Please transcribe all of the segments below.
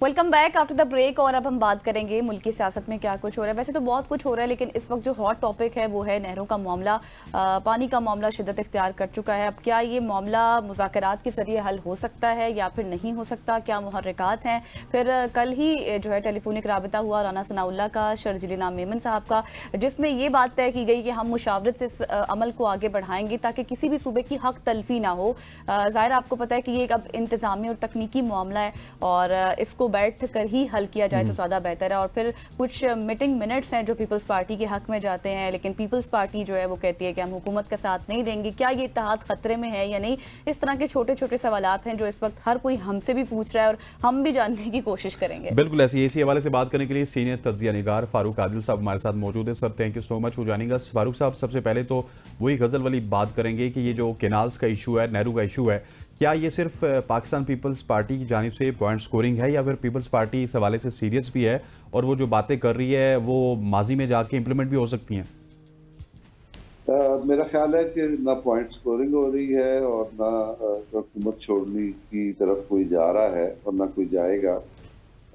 Welcome back after the break. और अब हम बात करेंगे मुल्क की सियासत में क्या कुछ हो रहा है। वैसे तो बहुत कुछ हो रहा है, लेकिन इस वक्त जो हॉट टॉपिक है वो है नहरों का मामला। पानी का मामला शिद्दत इख्तियार कर चुका है। अब क्या ये मामला मुज़ाकरात के जरिए हल हो सकता है या फिर नहीं हो सकता, क्या मुहर्रिकात हैं। फिर कल ही जो है टेलीफोनिक राबिता हुआ राना सनाउल्लाह का, शर्जील इनाम मेमन साहब का, जिसमें ये बात तय की गई कि हम मुशावरत से इस अमल को आगे बढ़ाएंगे ताकि किसी भी सूबे की हक तलफी ना हो। ज़ाहिर आपको पता है कि ये एक अब इंतज़ामी और तकनीकी मामला है और इसको बैठ कर ही हल किया जाए तो ज़्यादा बेहतर है। और फिर कुछ मीटिंग मिनट्स हैं जो पीपल्स पार्टी के हक में जाते हैं, लेकिन पीपल्स पार्टी जो है वो कहती है कि हम हुकूमत का साथ नहीं देंगे। क्या ये इत्तेहाद खतरे में है या नहीं, इस तरह के छोटे छोटे सवालात हैं जो इस वक्त हर कोई हमसे भी पूछ रहा है और हम भी जानने की कोशिश करेंगे। बिल्कुल ऐसी इसी हवाले से बात करने के लिए सीनियर तज्जिया निगार फारूक आदिल साहब हमारे साथ मौजूद है। Sir, thank you so much for joining us. Farooq साहब, सबसे पहले तो वही गजल वाली बात करेंगे कि ये जो केनाल्स का इशू है, नहरों का इशू है, क्या ये सिर्फ पाकिस्तान पीपल्स पार्टी की जानिब से पॉइंट स्कोरिंग है या फिर पीपल्स पार्टी इस हवाले से सीरियस भी है और वो जो बातें कर रही है वो माजी में जाके इम्प्लीमेंट भी हो सकती हैं? मेरा ख्याल है कि ना पॉइंट स्कोरिंग हो रही है और ना हुकूमत छोड़ने की तरफ कोई जा रहा है और ना कोई जाएगा।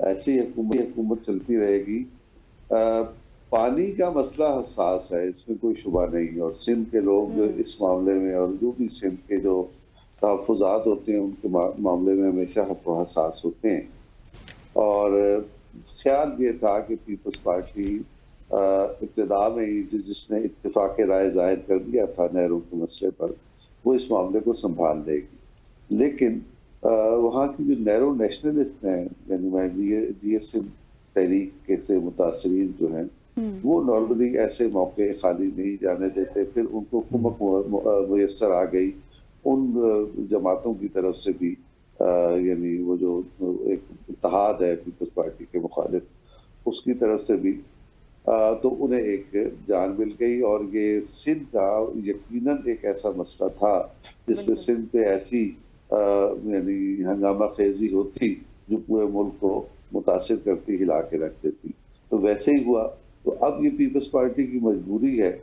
ऐसी हुकूमत चलती रहेगी। पानी का मसला हसास है, इसमें कोई शुबा नहीं। और सिंध के लोग इस मामले में और जो भी सिंध के जो तहफ़्फ़ुज़ात होते हैं उनके मामले में हमेशा हसास होते हैं। और ख्याल ये था कि पीपल्स पार्टी इब्तिदा में ही जिसने इत्तेफाक राय जाहिर कर दिया था नहरों के मसले पर, वो इस मामले को संभाल लेगी। लेकिन वहाँ की जो नैरो नेशनलिस्ट हैं, यानी मैं जीएसएम तहरीक के से मुतासरीन जो हैं, वो नॉर्मली ऐसे मौके खाली नहीं जाने देते। फिर उनको हुकूमत मुयस्सर आ गई उन जमातों की तरफ से भी, यानी वो जो एक इत्तेहाद है पीपल्स पार्टी के मुखालिफ, उसकी तरफ से भी, तो उन्हें एक जान मिल गई। और ये सिंध का यकीनन एक ऐसा मसला था जिसमें सिंध पे ऐसी यानी हंगामा खेजी होती जो पूरे मुल्क को मुतासिर करती, हिला के रख देती। तो वैसे ही हुआ। तो अब ये पीपल्स पार्टी की मजबूरी है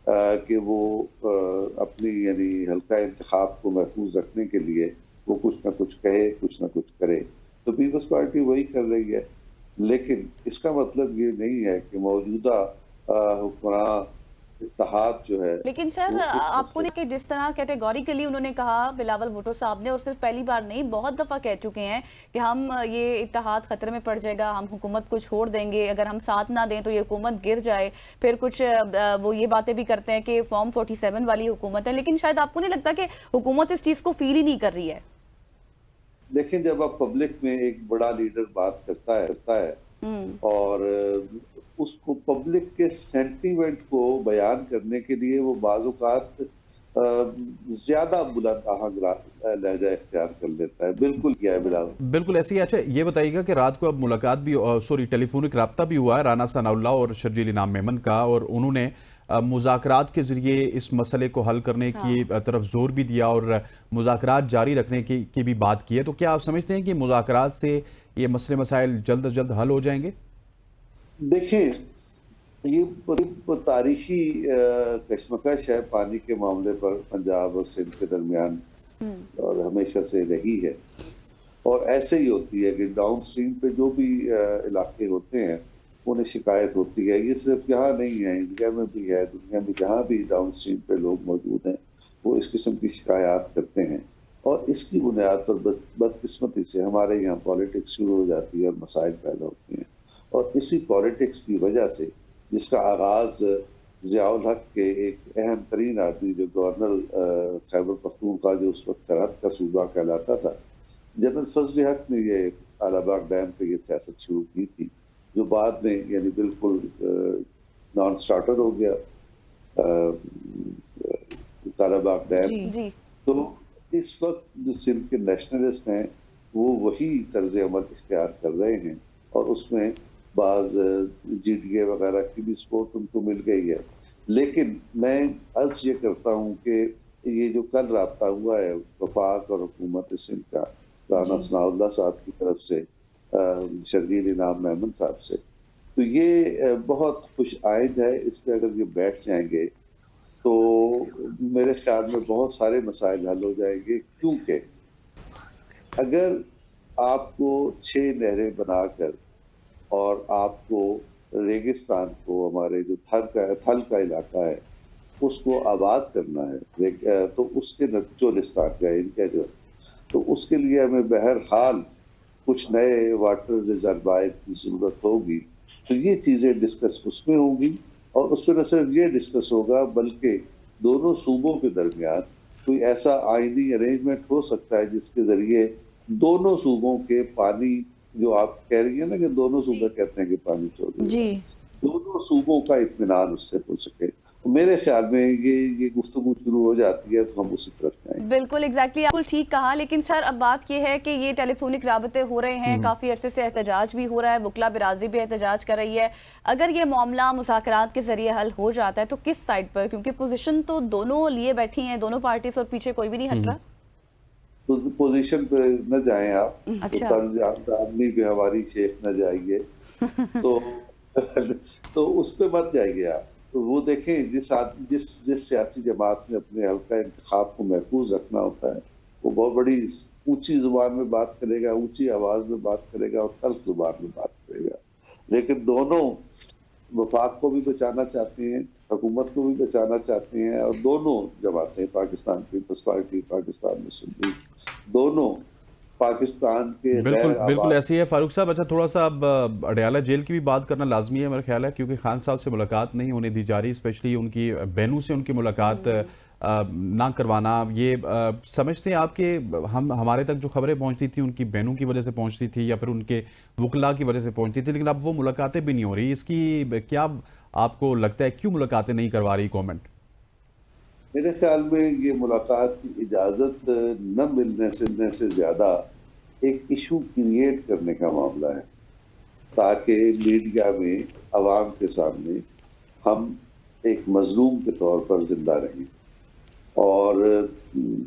कि वो अपनी यानी हल्का इंतखाब को महफूज रखने के लिए वो कुछ ना कुछ कहे, कुछ ना कुछ करे। तो पीपल्स पार्टी वही कर रही है। लेकिन इसका मतलब ये नहीं है कि मौजूदा हुक्मरान इत्तेहाद जो है। लेकिन सर, आपको कि जिस तरह कैटेगोरिकली उन्होंने कहा बिलावल भुट्टो साहब ने, और सिर्फ पहली बार नहीं बहुत दफ़ा कह चुके हैं कि हम ये इत्तेहाद खतरे में पड़ जाएगा, हम हुकूमत को छोड़ देंगे, अगर हम साथ ना दें तो ये हुकूमत गिर जाए। फिर कुछ वो ये बातें भी करते हैं कि फॉर्म 47 वाली हुकूमत है। लेकिन शायद आपको नहीं लगता कि हुकूमत इस चीज़ को फील ही नहीं कर रही है? देखिए, जब आप पब्लिक में एक बड़ा लीडर बात करता है और उसको पब्लिक के सेंटीमेंट को बयान करने के लिए वो बाज़-औक़ात ज्यादा बुलंद आहंग लहजा इख्तियार कर लेता है। बिल्कुल किया है बिलावल। बिल्कुल ऐसी है। अच्छा, ये बताइएगा कि रात को अब मुलाकात भी टेलीफोनिक राब्ता भी हुआ है राना सनाउल्लाह और शर्जील इनाम मेमन का, और उन्होंने मुज़ाकरात के ज़रिए इस मसले को हल करने की तरफ जोर भी दिया और मुज़ाकरात जारी रखने की भी बात की है। तो क्या आप समझते हैं कि मुज़ाकरात से ये मसले मसाइल जल्द अज जल्द हल हो जाएंगे? देखें, ये तारीखी कशमकश है पानी के मामले पर पंजाब और सिंध के दरमियान, और हमेशा से रही है। और ऐसे ही होती है कि डाउन स्ट्रीम पे जो भी इलाके होते हैं उन्हें शिकायत होती है। ये सिर्फ यहाँ नहीं है, इंडिया में भी है, दुनिया में जहाँ भी डाउन स्ट्रीम पे लोग मौजूद हैं वो इस किस्म की शिकायत करते हैं। और इसकी बुनियाद पर बदकिस्मती से हमारे यहाँ पॉलिटिक्स शुरू हो जाती है और मसाइल पैदा होते हैं। और इसी पॉलिटिक्स की वजह से, जिसका आगाज़ ज़ियाउल हक के एक अहम तरीन आदमी जो गवर्नर खैबर पख्तूनख्वा जो उस वक्त सरहद का सूबा कहलाता था, जनरल फजल हक ने ये आलाबाग डैम पे ये सियासत शुरू की थी, जो बाद में यानी बिल्कुल नॉन स्टार्टर हो गया कालाबाग डैम। तो इस वक्त जो सिंध के नेशनलिस्ट हैं वो वही तर्ज अमल इख्तियार कर रहे हैं और उसमें बाज़ जीडीए वगैरह की भी सपोर्ट उनको मिल गई है। लेकिन मैं अर्ज ये करता हूँ कि ये जो कल राब्ता हुआ है वफाक और हुकूमत सिंध का राना सनाउल्लाह साहब की तरफ से शर्जील इनाम मेमन साहब से, तो ये बहुत खुश आइंद है। इस पर अगर ये बैठ जाएंगे तो मेरे ख्याल में बहुत सारे मसाइल हल हो जाएंगे। क्योंकि अगर آپ کو 6 نہریں بنا کر اور آپ کو ریگستان کو، ہمارے جو تھل کا علاقہ ہے اس کو آباد کرنا ہے، تو اس کے چولستان کا ان کا جو، تو اس کے لیے ہمیں بہرحال کچھ نئے واٹر ریزروائر کی ضرورت ہوگی. تو یہ چیزیں ڈسکس اس میں ہوں گی، اور اس پہ نہ صرف یہ ڈسکس ہوگا بلکہ دونوں صوبوں کے درمیان کوئی ایسا آئینی ارینجمنٹ ہو سکتا ہے جس کے ذریعے دونوں صوبوں کے پانی، جو آپ کہہ رہی ہیں نا کہ دونوں صوبے کہتے ہیں کہ پانی چوری جی دونوں صوبوں کا اطمینان اس سے ہو سکے. میرے خیال میں یہ گفتگو شروع ہو جاتی ہے تو ہم اسی طرف جائیں گے. بالکل ایگزیکٹلی آپ ٹھیک کہا، لیکن سر اب بات یہ ہے کہ یہ ٹیلی فونک رابطے ہو رہے ہیں، کافی عرصے سے احتجاج بھی ہو رہا ہے، وکلا برادری بھی احتجاج کر رہی ہے. اگر یہ معاملہ مذاکرات کے ذریعے حل ہو جاتا ہے تو کس سائڈ پر، کیونکہ پوزیشن تو دونوں لیے بیٹھی ہیں دونوں پارٹیز اور پیچھے کوئی بھی نہیں ہٹ رہا. پوزیشن پہ نہ جائیں آپ، اچھا. آدمی پہ ہماری شیخ نہ جائیے تو اس پہ مت جائیے آپ. تو وہ دیکھیں جس سیاسی جماعت نے اپنے حلقہ انتخاب کو محفوظ رکھنا ہوتا ہے وہ بہت بڑی اونچی زبان میں بات کرے گا، اونچی آواز میں بات کرے گا اور تلخ زبان میں بات کرے گا. لیکن دونوں وفاق کو بھی بچانا چاہتے ہیں، حکومت کو بھی بچانا چاہتے ہیں، اور دونوں جماعتیں، پاکستان پیپلز پارٹی، پاکستان مسلم لیگ، دونوں پاکستان کے بالکل ایسی ہے. فاروق صاحب اچھا تھوڑا سا اب اڈیالہ جیل کی بھی بات کرنا لازمی ہے میرا خیال ہے، کیونکہ خان صاحب سے ملاقات نہیں ہونے دی جا رہی، اسپیشلی ان کی بہنوں سے ان کی ملاقات نہ کروانا. یہ سمجھتے ہیں آپ کہ ہمارے تک جو خبریں پہنچتی تھیں ان کی بہنوں کی وجہ سے پہنچتی تھی یا پھر ان کے وکلا کی وجہ سے پہنچتی تھی، لیکن اب وہ ملاقاتیں بھی نہیں ہو رہی، اس کی کیا آپ کو لگتا ہے کیوں ملاقاتیں نہیں کروا رہی گورنمنٹ؟ میرے خیال میں یہ ملاقات کی اجازت نہ ملنے سے زیادہ ایک ایشو کریٹ کرنے کا معاملہ ہے، تاکہ میڈیا میں عوام کے سامنے ہم ایک مظلوم کے طور پر زندہ رہیں، اور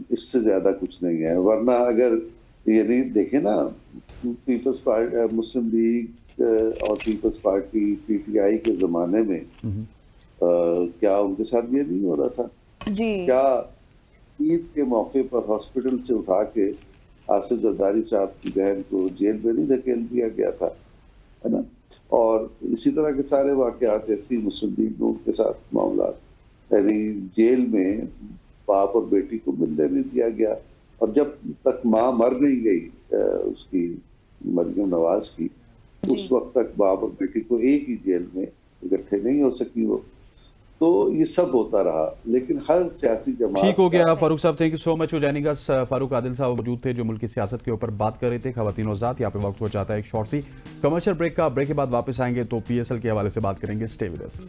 اس سے زیادہ کچھ نہیں ہے. ورنہ اگر یعنی دیکھیں نا، پیپلز پارٹی، مسلم لیگ اور Peoples Party P T I کے زمانے میں کیا ان کے ساتھ یہ نہیں ہو رہا تھا؟ جی. کیا عید کے موقع پر ہاسپٹل سے اٹھا کے آصف زرداری صاحب کی بہن کو جیل میں نہیں دھکیل دیا گیا تھا، ہے نا؟ اور اسی طرح کے سارے واقعات ایسی مسلم لیگ نون کے ساتھ معاملات، یعنی جیل میں باپ اور بیٹی کو ملنے نہیں دیا گیا، اور جب تک ماں مر نہیں گئی اس کی مریم نواز کی، اس وقت تک باپ اور بیٹی کو ایک ہی جیل میں اکٹھے نہیں ہو سکی وہ. تو یہ سب ہوتا رہا، لیکن ہر سیاسی جماعت ٹھیک ہو گیا. فاروق صاحب thank you so much for joining us. Farooq Adil صاحب موجود تھے جو ملک کی سیاست کے اوپر بات کر رہے تھے. خواتین و ذات، یہاں پہ وقت ہو جاتا ہے ایک شارٹ سی کمرشل بریک کا. بریک کے بعد واپس آئیں گے تو پی ایس ایل کے حوالے سے بات کریں گے. Stay with us.